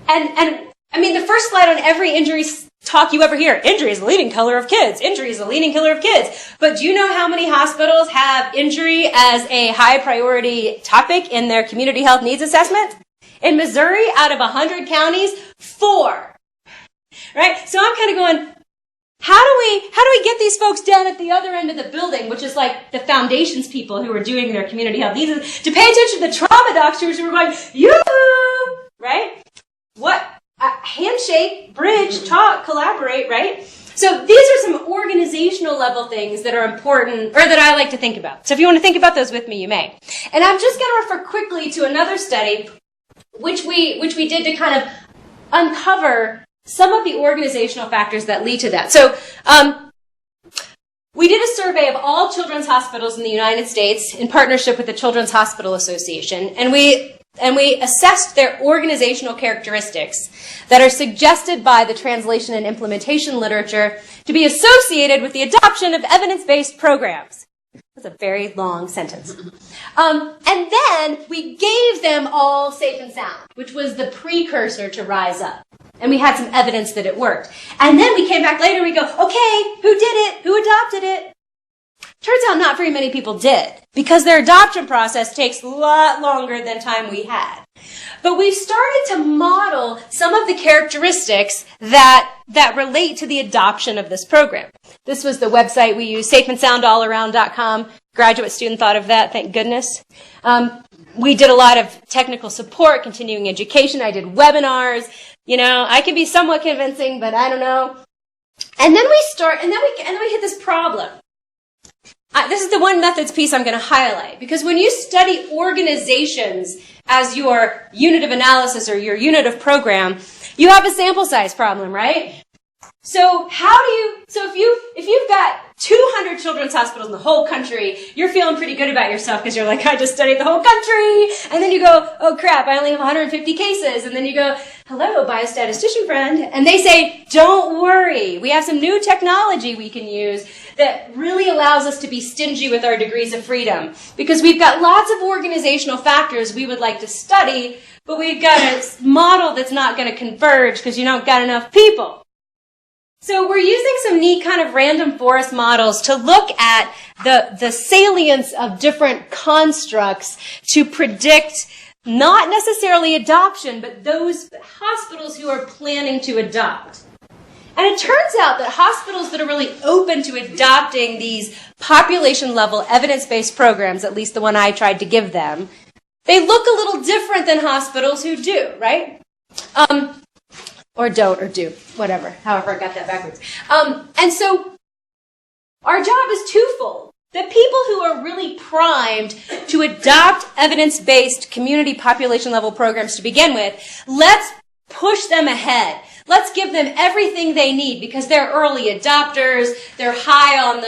And I mean, the first slide on every injury talk you ever hear, injury is the leading killer of kids. Injury is the leading killer of kids. But do you know how many hospitals have injury as a high priority topic in their community health needs assessment? In Missouri, out of 100 counties, 4. Right? So I'm kind of going, how do we get these folks down at the other end of the building, which is like the foundations people who are doing their community health needs, to pay attention to the trauma doctors who are going, yoo-hoo! Right? What? Handshake, bridge, talk, collaborate, right? So these are some organizational level things that are important, or that I like to think about. So if you want to think about those with me, you may. And I'm just going to refer quickly to another study, which we did to kind of uncover some of the organizational factors that lead to that. So we did a survey of all children's hospitals in the United States in partnership with the Children's Hospital Association, and we assessed their organizational characteristics that are suggested by the translation and implementation literature to be associated with the adoption of evidence-based programs. That's a very long sentence. And then we gave them all Safe and Sound, which was the precursor to Rise Up. And we had some evidence that it worked. And then we came back later and we go, okay, who did it? Who adopted it? Turns out not very many people did, because their adoption process takes a lot longer than time we had. But we've started to model some of the characteristics that relate to the adoption of this program. This was the website we used, safeandsoundallaround.com. Graduate student thought of that, thank goodness. We did a lot of technical support, continuing education. I did webinars. You know, I can be somewhat convincing, but I don't know. And then we hit this problem. This is the one methods piece I'm going to highlight, because when you study organizations as your unit of analysis or your unit of program, you have a sample size problem, right? So if you've got 200 children's hospitals in the whole country, you're feeling pretty good about yourself because you're like, I just studied the whole country. And then you go, oh crap, I only have 150 cases. And then you go, hello, biostatistician friend. And they say, don't worry. We have some new technology we can use that really allows us to be stingy with our degrees of freedom, because we've got lots of organizational factors we would like to study, but we've got a model that's not going to converge because you don't got enough people. So we're using some neat kind of random forest models to look at the salience of different constructs to predict not necessarily adoption, but those hospitals who are planning to adopt. And it turns out that hospitals that are really open to adopting these population-level evidence-based programs, at least the one I tried to give them, they look a little different than hospitals who do, right? Or don't, or do, whatever, however I got that backwards. And so our job is twofold. The people who are really primed to adopt evidence-based community population-level programs to begin with, let's push them ahead. Let's give them everything they need, because they're early adopters, they're high on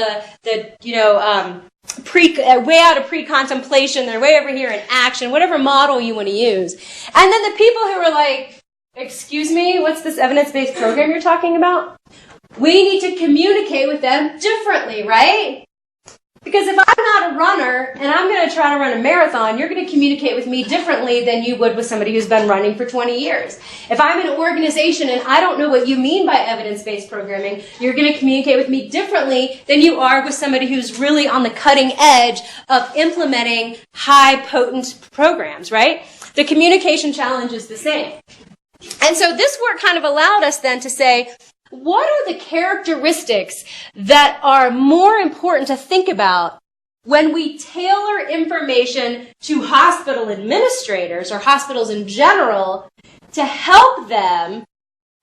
way out of pre-contemplation, they're way over here in action, whatever model you want to use. And then the people who are like, excuse me, what's this evidence-based program you're talking about? We need to communicate with them differently, right? Because if I'm not a runner and I'm going to try to run a marathon, you're going to communicate with me differently than you would with somebody who's been running for 20 years. If I'm in an organization and I don't know what you mean by evidence-based programming, you're going to communicate with me differently than you are with somebody who's really on the cutting edge of implementing high-potent programs, right? The communication challenge is the same. And so this work kind of allowed us then to say, what are the characteristics that are more important to think about when we tailor information to hospital administrators or hospitals in general to help them,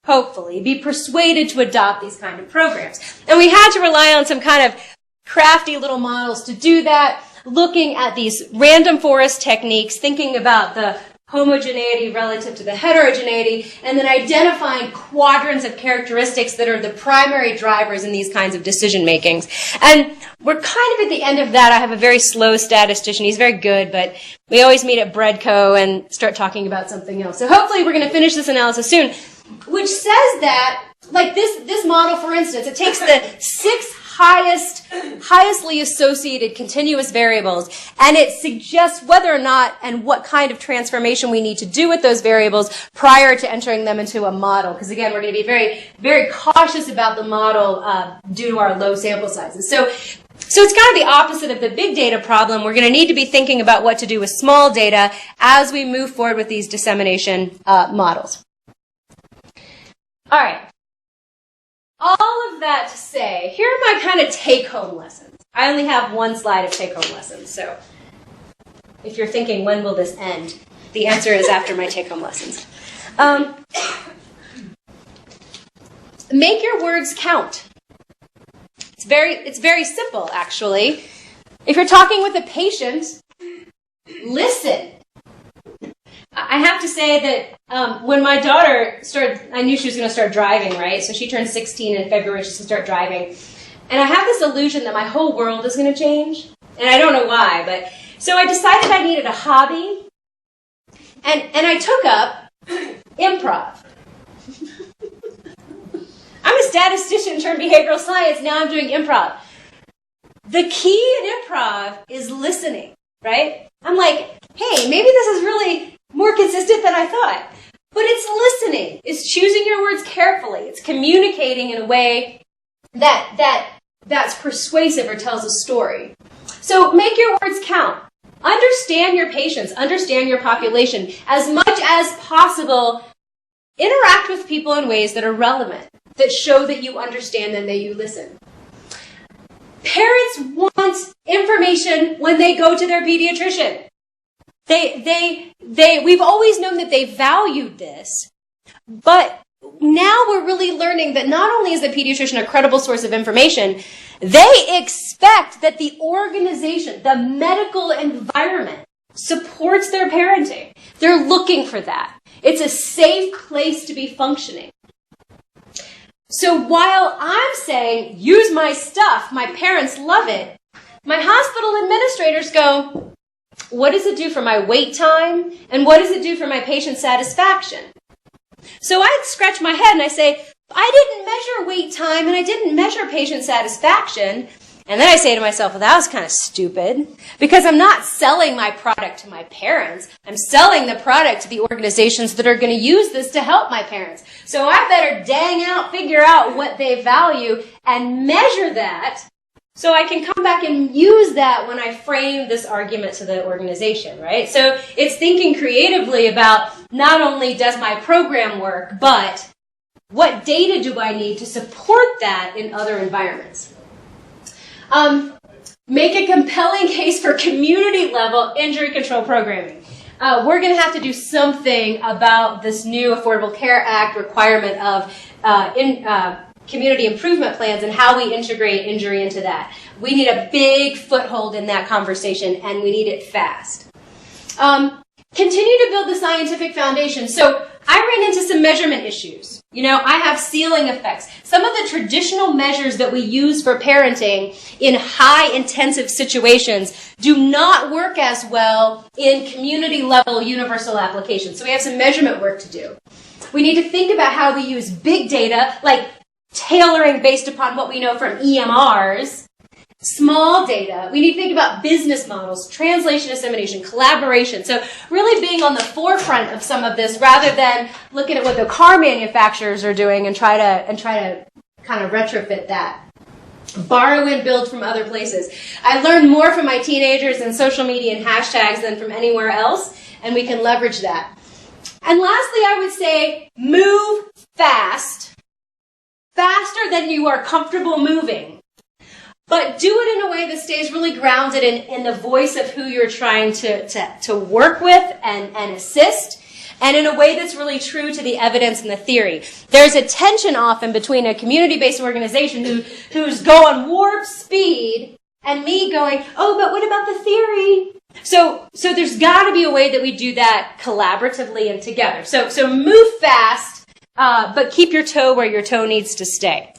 hopefully, be persuaded to adopt these kind of programs? And we had to rely on some kind of crafty little models to do that, looking at these random forest techniques, thinking about the homogeneity relative to the heterogeneity, and then identifying quadrants of characteristics that are the primary drivers in these kinds of decision makings. And we're kind of at the end of that. I have a very slow statistician. He's very good, but we always meet at Breadco and start talking about something else. So hopefully we're going to finish this analysis soon, which says that, like this model, for instance, it takes the 6 highestly associated continuous variables, and it suggests whether or not and what kind of transformation we need to do with those variables prior to entering them into a model. Because again, we're going to be very, very cautious about the model due to our low sample sizes. So it's kind of the opposite of the big data problem. We're going to need to be thinking about what to do with small data as we move forward with these dissemination models. All right. All of that to say, here are my kind of take-home lessons. I only have one slide of take-home lessons, so if you're thinking, when will this end? The answer is after my take-home lessons. Make your words count. It's very simple, actually. If you're talking with a patient, listen. I I have to say that when my daughter started, I knew she was going to start driving, right? So she turned 16 in February, she's going to start driving. And I have this illusion that my whole world is going to change. And I don't know why, but so I decided I needed a hobby. And I took up improv. I'm a statistician turned behavioral science, now I'm doing improv. The key in improv is listening, right? I'm like, hey, maybe this is really more consistent than I thought. But it's listening. It's choosing your words carefully. It's communicating in a way that's persuasive or tells a story. So make your words count. Understand your patients. Understand your population. As much as possible, interact with people in ways that are relevant, that show that you understand and that you listen. Parents want information when they go to their pediatrician. We've always known that they valued this, but now we're really learning that not only is the pediatrician a credible source of information, they expect that the organization, the medical environment, supports their parenting. They're looking for that. It's a safe place to be functioning. So while I'm saying, use my stuff, my parents love it, my hospital administrators go, what does it do for my wait time? And what does it do for my patient satisfaction? So I scratch my head and I say, I didn't measure wait time and I didn't measure patient satisfaction. And then I say to myself, well, that was kind of stupid because I'm not selling my product to my parents. I'm selling the product to the organizations that are going to use this to help my parents. So I better figure out what they value and measure that so I can come back and use that when I frame this argument to the organization, right? So it's thinking creatively about not only does my program work, but what data do I need to support that in other environments? Make a compelling case for community-level injury control programming. We're going to have to do something about this new Affordable Care Act requirement of community improvement plans and how we integrate injury into that. We need a big foothold in that conversation, and we need it fast. Continue to build the scientific foundation. So I ran into some measurement issues. I have ceiling effects. Some of the traditional measures that we use for parenting in high-intensive situations do not work as well in community-level universal applications. So we have some measurement work to do. We need to think about how we use big data, like tailoring based upon what we know from EMRs, small data. We need to think about business models, translation dissemination, collaboration. So really being on the forefront of some of this rather than looking at what the car manufacturers are doing and try to kind of retrofit that. Borrow and build from other places. I learned more from my teenagers and social media and hashtags than from anywhere else, and we can leverage that. And lastly, I would say move fast, faster than you are comfortable moving. But do it in a way that stays really grounded in the voice of who you're trying to work with and assist, and in a way that's really true to the evidence and the theory. There's a tension often between a community-based organization who's going warp speed and me going, oh, but what about the theory? So there's got to be a way that we do that collaboratively and together. So move fast, but keep your toe where your toe needs to stay.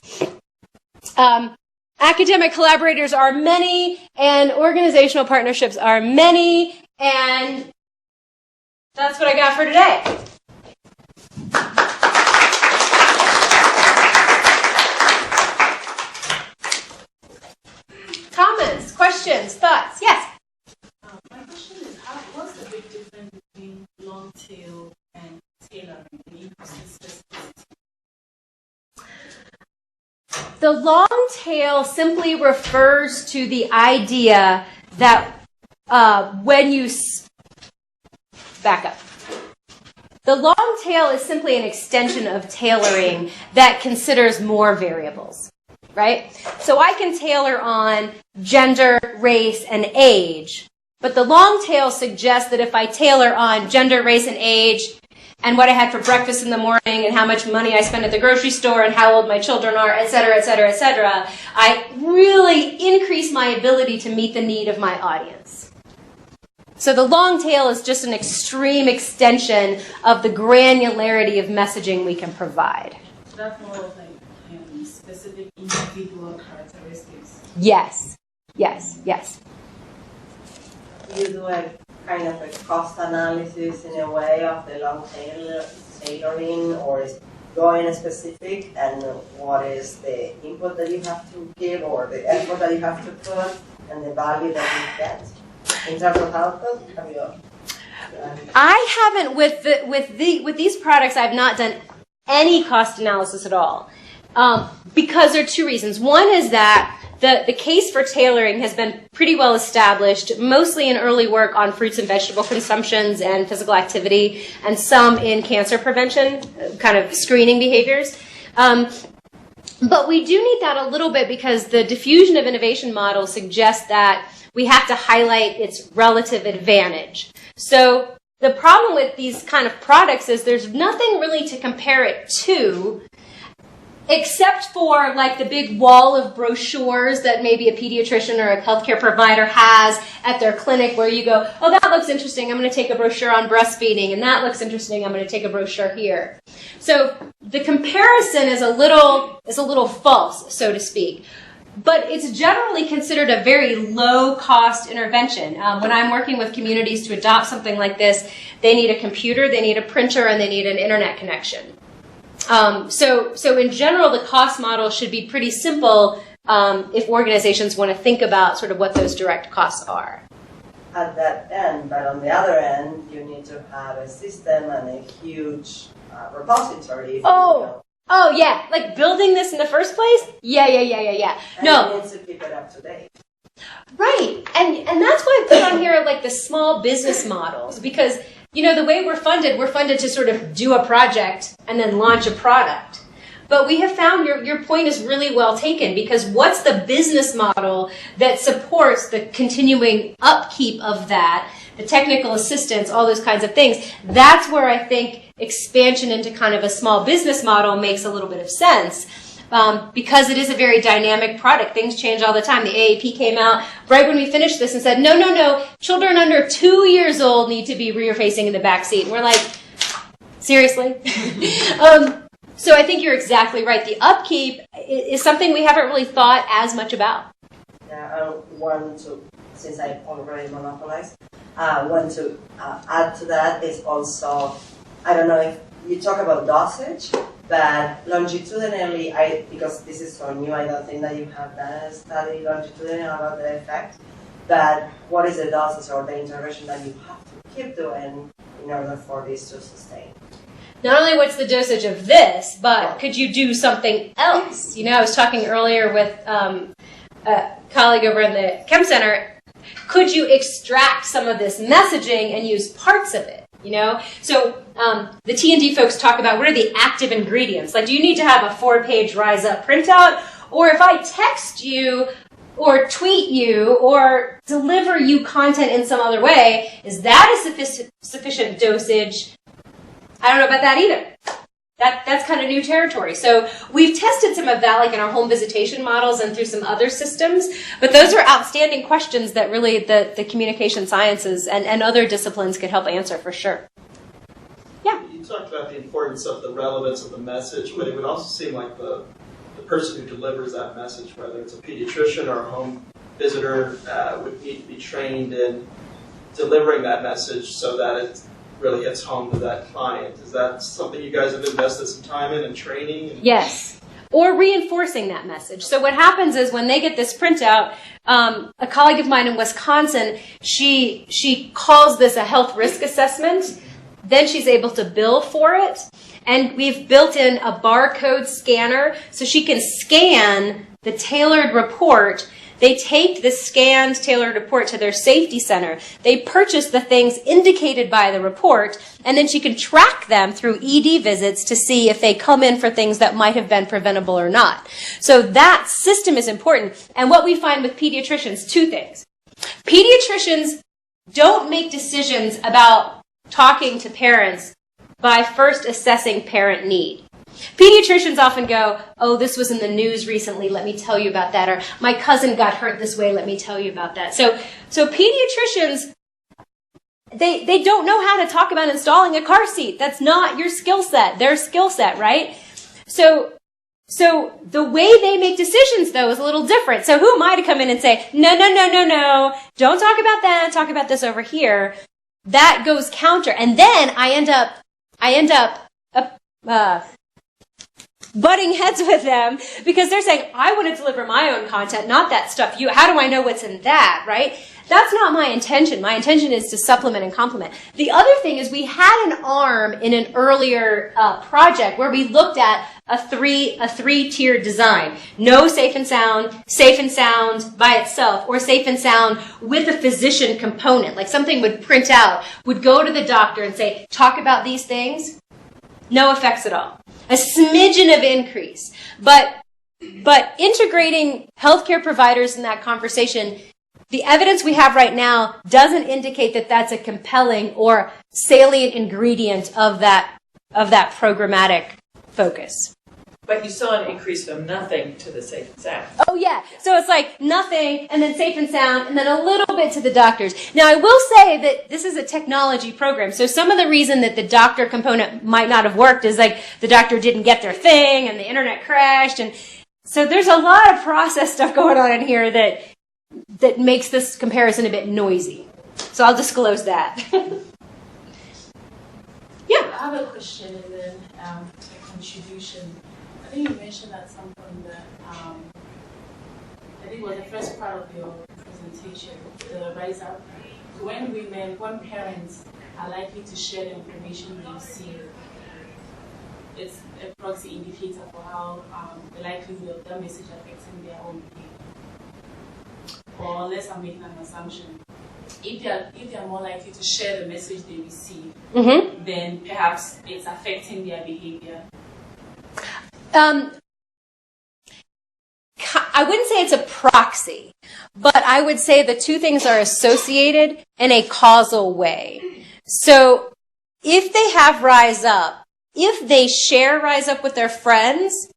Academic collaborators are many, and organizational partnerships are many, and that's what I got for today. Comments, questions, thoughts? Yes? My question is, what's the big difference between long tail and tailoring? The long tail simply refers to the idea that when you back up. The long tail is simply an extension of tailoring that considers more variables, right? So I can tailor on gender, race, and age, but the long tail suggests that if I tailor on gender, race, and age, and what I had for breakfast in the morning, and how much money I spent at the grocery store, and how old my children are, et cetera, et cetera, et cetera, I really increase my ability to meet the need of my audience. So the long tail is just an extreme extension of the granularity of messaging we can provide. That's more of like specific individual characteristics. Yes, yes, yes. You do a kind of a cost analysis in a way of the long tail tailoring, or is going specific, and what is the input that you have to give, or the effort that you have to put, and the value that you get in terms of output? Have you? I haven't with these products. I've not done any cost analysis at all, because there are two reasons. One is that the case for tailoring has been pretty well established, mostly in early work on fruits and vegetable consumptions and physical activity, and some in cancer prevention, kind of screening behaviors. But we do need that a little bit because the diffusion of innovation model suggests that we have to highlight its relative advantage. So the problem with these kind of products is there's nothing really to compare it to, except for like the big wall of brochures that maybe a pediatrician or a healthcare provider has at their clinic, where you go, oh, that looks interesting, I'm going to take a brochure on breastfeeding, and that looks interesting, I'm going to take a brochure here. So the comparison is a little false, so to speak. But it's generally considered a very low-cost intervention. When I'm working with communities to adopt something like this, they need a computer, they need a printer, and they need an internet connection. So in general, the cost model should be pretty simple if organizations want to think about sort of what those direct costs are. At that end, but on the other end, you need to have a system and a huge repository. Oh yeah, like building this in the first place? Yeah. And No. you need to keep it up to date. Right, and that's why I put on here like the small business models, because you know the way we're funded to sort of do a project and then launch a product. But we have found your point is really well taken, because what's the business model that supports the continuing upkeep of that, the technical assistance, all those kinds of things? That's where I think expansion into kind of a small business model makes a little bit of sense. Because it is a very dynamic product. Things change all the time. The AAP came out right when we finished this and said, no, children under 2 years old need to be rear-facing in the back seat. And we're like, seriously? So I think you're exactly right. The upkeep is something we haven't really thought as much about. Yeah, I want to, since I already monopolized, want to add to that is also, I don't know if you talk about dosage, but longitudinally, because this is so new, I don't think that you have done a study longitudinally about the effect. But what is the dosage or the intervention that you have to keep doing in order for this to sustain? Not only what's the dosage of this, but could you do something else? You know, I was talking earlier with a colleague over in the Chem Center. Could you extract some of this messaging and use parts of it? You know, so the T&D folks talk about what are the active ingredients. Like, do you need to have a 4-page Rise Up printout? Or if I text you or tweet you or deliver you content in some other way, is that a sufficient dosage? I don't know about that either. That's kind of new territory. So we've tested some of that, like in our home visitation models and through some other systems. But those are outstanding questions that really the communication sciences and other disciplines could help answer for sure. Yeah. You talked about the importance of the relevance of the message, but it would also seem like the person who delivers that message, whether it's a pediatrician or a home visitor, would need to be trained in delivering that message so that it really hits home to that client. Is that something you guys have invested some time in and training? Yes. Or reinforcing that message. So what happens is when they get this printout, a colleague of mine in Wisconsin, she calls this a health risk assessment. Then she's able to bill for it. And we've built in a barcode scanner so she can scan the tailored report. They take the scanned tailored report to their safety center. They purchase the things indicated by the report, and then she can track them through ED visits to see if they come in for things that might have been preventable or not. So that system is important. And what we find with pediatricians, 2 things. Pediatricians don't make decisions about talking to parents by first assessing parent need. Pediatricians often go, oh, this was in the news recently, let me tell you about that. Or my cousin got hurt this way, let me tell you about that. So pediatricians they don't know how to talk about installing a car seat. That's not your skill set, their skill set, right? So the way they make decisions, though, is a little different. So who am I to come in and say, no, don't talk about that, talk about this over here. That goes counter. And then I end up butting heads with them because they're saying, I want to deliver my own content, not that stuff. How do I know what's in that, right? That's not my intention. My intention is to supplement and complement. The other thing is we had an arm in an earlier project where we looked at a three-tiered design. No safe and sound by itself, or safe and sound with a physician component. Like something would print out, would go to the doctor and say, talk about these things. No effects at all. A smidgen of increase. But integrating healthcare providers in that conversation, the evidence we have right now doesn't indicate that that's a compelling or salient ingredient of that programmatic focus. But you saw an increase from nothing to the safe and sound. Oh, yeah. So it's like nothing, and then safe and sound, and then a little bit to the doctors. Now, I will say that this is a technology program, so some of the reason that the doctor component might not have worked is like the doctor didn't get their thing, and the internet crashed, and so there's a lot of process stuff going on in here that makes this comparison a bit noisy. So I'll disclose that. Yeah. I have a question and then a contribution. I think you mentioned at some point that I think it was the first part of your presentation, the rise up. When parents are likely to share the information they see, it's a proxy indicator for how the likelihood of that message affecting their own behavior. Or unless I'm making an assumption, if they are more likely to share the message they receive, then perhaps it's affecting their behavior. I wouldn't say it's a proxy, but I would say the two things are associated in a causal way. So if they have Rise Up, if they share Rise Up with their friends,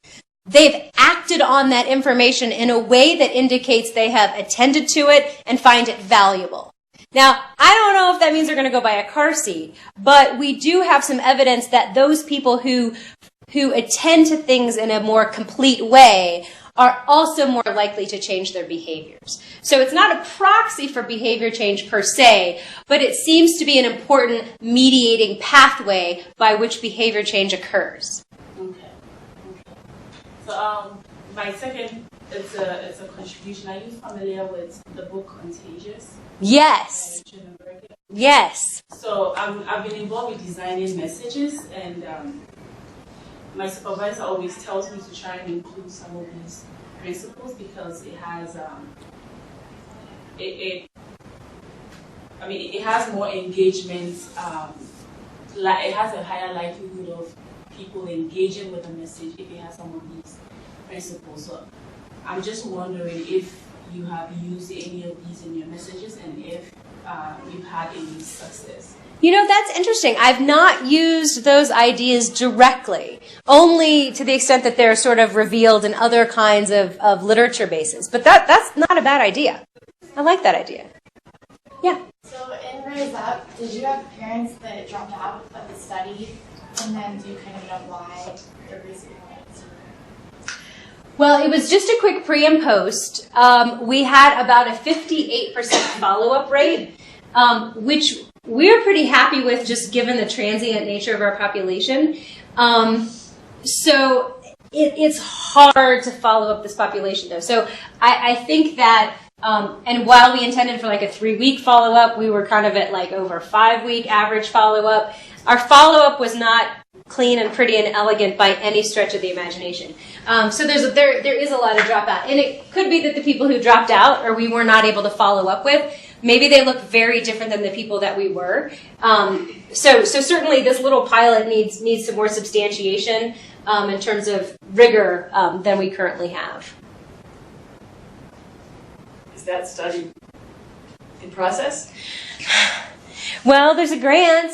they've acted on that information in a way that indicates they have attended to it and find it valuable. Now, I don't know if that means they're going to go buy a car seat, but we do have some evidence that those people who attend to things in a more complete way are also more likely to change their behaviors. So it's not a proxy for behavior change per se, but it seems to be an important mediating pathway by which behavior change occurs. Okay. So my second, it's a contribution. Are you familiar with the book Contagious? Yes. Yes. So I've been involved with designing messages, and my supervisor always tells me to try and include some of these principles because it has it has more engagement. It has a higher likelihood of people engaging with the message if it has some of these principles. So I'm just wondering if you have used any of these in your messages and if you've had any success. You know, that's interesting. I've not used those ideas directly, only to the extent that they're sort of revealed in other kinds of literature bases. But that's not a bad idea. I like that idea. Yeah. So in Rise Up, did you have parents that dropped out of the study? And then do you kind of know why the reason was? Well, it was just a quick pre and post. We had about a 58% follow-up rate, which we're pretty happy with just given the transient nature of our population. So it's hard to follow up this population, though. So I think that, and while we intended for like a 3-week follow-up, we were kind of at like over 5-week average follow-up. Our follow-up was not clean and pretty and elegant by any stretch of the imagination. So there is a lot of dropout. And it could be that the people who dropped out or we were not able to follow up with, maybe they look very different than the people that we were. So certainly this little pilot needs some more substantiation in terms of rigor than we currently have. Is that study in process? Well, there's a grant.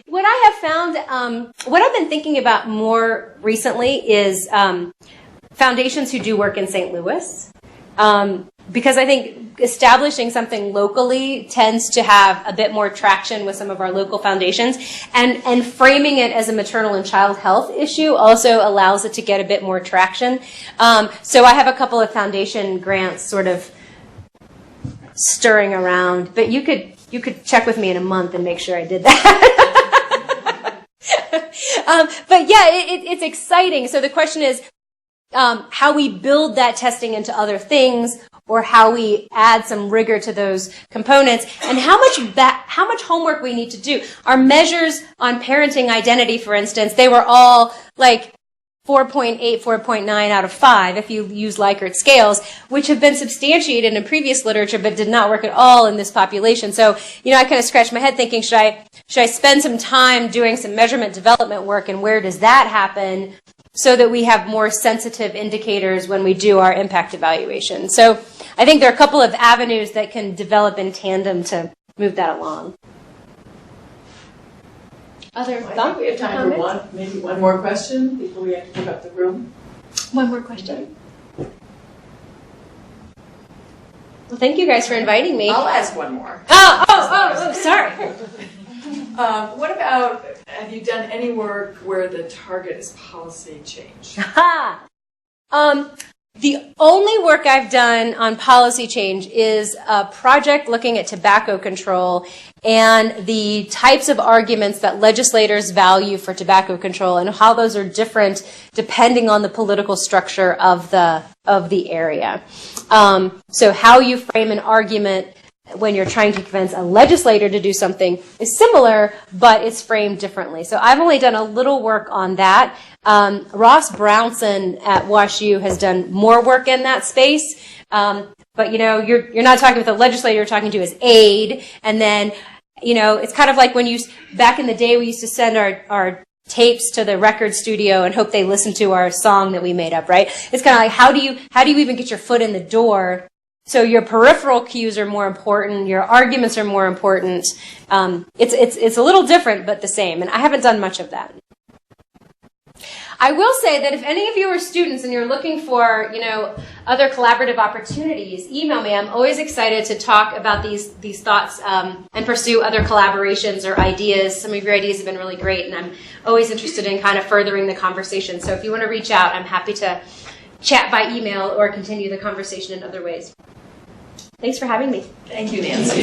What I have found, what I've been thinking about more recently is foundations who do work in St. Louis. because I think establishing something locally tends to have a bit more traction with some of our local foundations, and framing it as a maternal and child health issue also allows it to get a bit more traction. So I have a couple of foundation grants sort of stirring around, but you could check with me in a month and make sure I did that. But yeah, it's exciting. So the question is how we build that testing into other things, or how we add some rigor to those components, and how much homework we need to do. Our measures on parenting identity, for instance, they were all like 4.8, 4.9 out of 5 if you use Likert scales, which have been substantiated in previous literature but did not work at all in this population. So, I kind of scratched my head thinking, should I spend some time doing some measurement development work, and where does that happen, so that we have more sensitive indicators when we do our impact evaluation. So I think there are a couple of avenues that can develop in tandem to move that along. Other I thoughts? think we have time for maybe one more question before we have to pick up the room. One more question. Well, thank you guys for inviting me. I'll ask one more. Oh, sorry. What about, have you done any work where the target is policy change? The only work I've done on policy change is a project looking at tobacco control and the types of arguments that legislators value for tobacco control, and how those are different depending on the political structure of the area. So how you frame an argument when you're trying to convince a legislator to do something is similar, but it's framed differently. So I've only done a little work on that. Ross Brownson at WashU has done more work in that space. But you're not talking with a legislator, you're talking to his aide, and then it's kind of like when back in the day we used to send our tapes to the record studio and hope they listened to our song that we made up, right? It's kind of like how do you even get your foot in the door? So your peripheral cues are more important, your arguments are more important. It's a little different, but the same. And I haven't done much of that. I will say that if any of you are students and you're looking for, other collaborative opportunities, email me. I'm always excited to talk about these thoughts and pursue other collaborations or ideas. Some of your ideas have been really great, and I'm always interested in kind of furthering the conversation. So if you want to reach out, I'm happy to chat by email or continue the conversation in other ways. Thanks for having me. Thank you, Nancy.